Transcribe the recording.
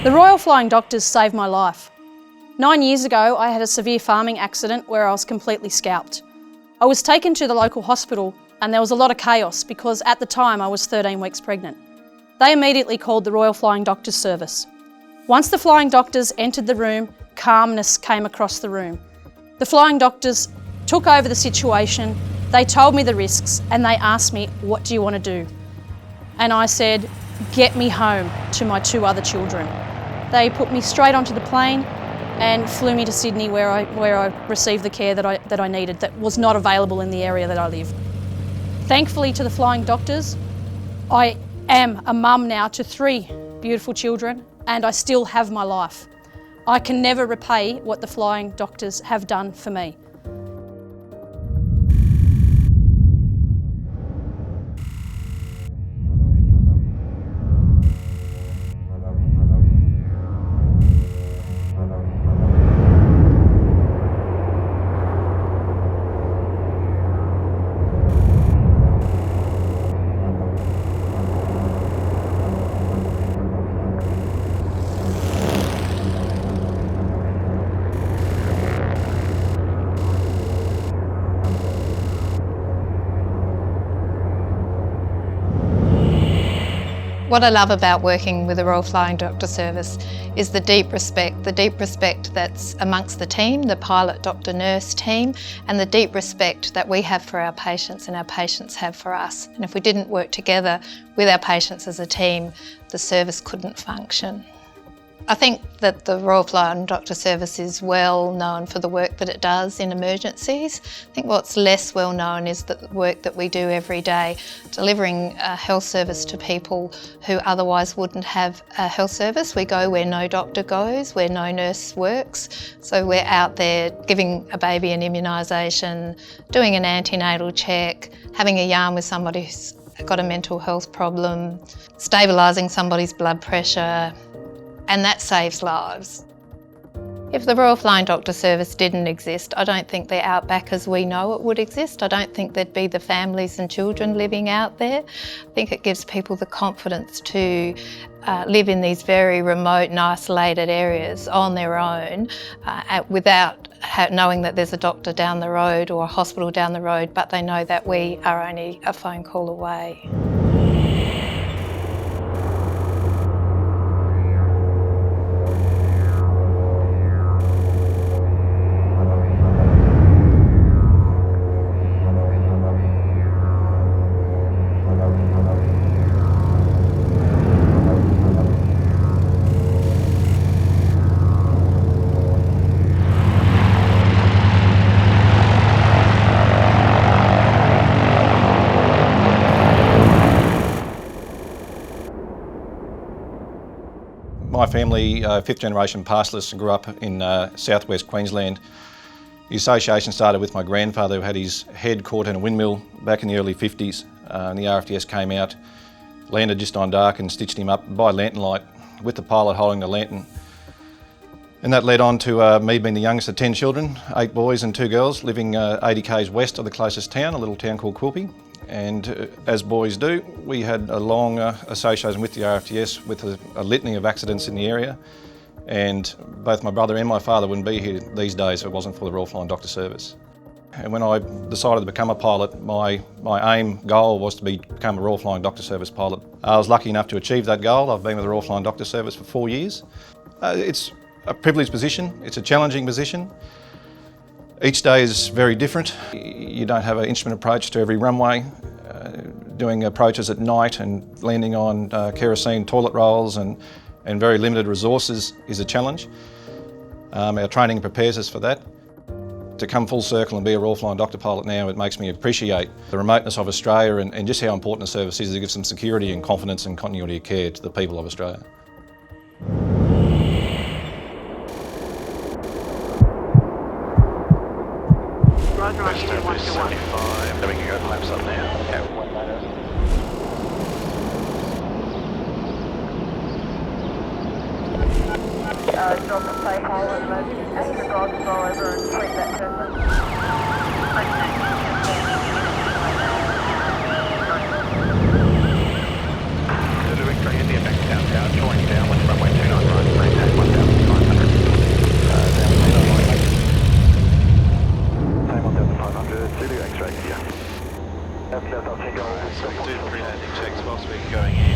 The Royal Flying Doctors saved my life. 9 years ago, I had a severe farming accident where I was completely scalped. I was taken to the local hospital and there was a lot of chaos because at the time I was 13 weeks pregnant. They immediately called the Royal Flying Doctors service. Once the Flying Doctors entered the room, calmness came across the room. The Flying Doctors took over the situation, they told me the risks and they asked me, "What do you want to do?" And I said, "Get me home to my 2 other children." They put me straight onto the plane and flew me to Sydney where I received the care that I needed that was not available in the area that I live. Thankfully to the Flying Doctors, I am a mum now to 3 beautiful children and I still have my life. I can never repay what the Flying Doctors have done for me. What I love about working with the Royal Flying Doctor Service is the deep respect that's amongst the team, the pilot doctor nurse team, and the deep respect that we have for our patients and our patients have for us. And if we didn't work together with our patients as a team, the service couldn't function. I think that the Royal Flying Doctor Service is well known for the work that it does in emergencies. I think what's less well known is the work that we do every day, delivering a health service to people who otherwise wouldn't have a health service. We go where no doctor goes, where no nurse works. So we're out there giving a baby an immunisation, doing an antenatal check, having a yarn with somebody who's got a mental health problem, stabilising somebody's blood pressure, and that saves lives. If the Royal Flying Doctor Service didn't exist, I don't think the outback as we know it would exist. I don't think there'd be the families and children living out there. I think it gives people the confidence to live in these very remote and isolated areas on their own without knowing that there's a doctor down the road or a hospital down the road, but they know that we are only a phone call away. My family, 5th generation pastoralists, and grew up in southwest Queensland. The association started with my grandfather who had his head caught in a windmill back in the early 50s. And the RFDS came out, landed just on dark and stitched him up by lantern light with the pilot holding the lantern. And that led on to me being the youngest of 10 children, 8 boys and 2 girls, living 80 k's west of the closest town, a little town called Quilpie. And as boys do, we had a long association with the RFDS with a litany of accidents in the area. And both my brother and my father wouldn't be here these days if it wasn't for the Royal Flying Doctor Service. And when I decided to become a pilot, my goal was to become a Royal Flying Doctor Service pilot. I was lucky enough to achieve that goal. I've been with the Royal Flying Doctor Service for 4 years. It's a privileged position, it's a challenging position. Each day is very different. You don't have an instrument approach to every runway. Doing approaches at night and landing on kerosene toilet rolls and very limited resources is a challenge. Our training prepares us for that. To come full circle and be a Royal Flying Doctor pilot now, it makes me appreciate the remoteness of Australia and just how important the service is to give some security and confidence and continuity of care to the people of Australia. West over 75, then we can go flaps up now. Yeah. Drop and say hole and ask the dog to go over and treat that person. going in.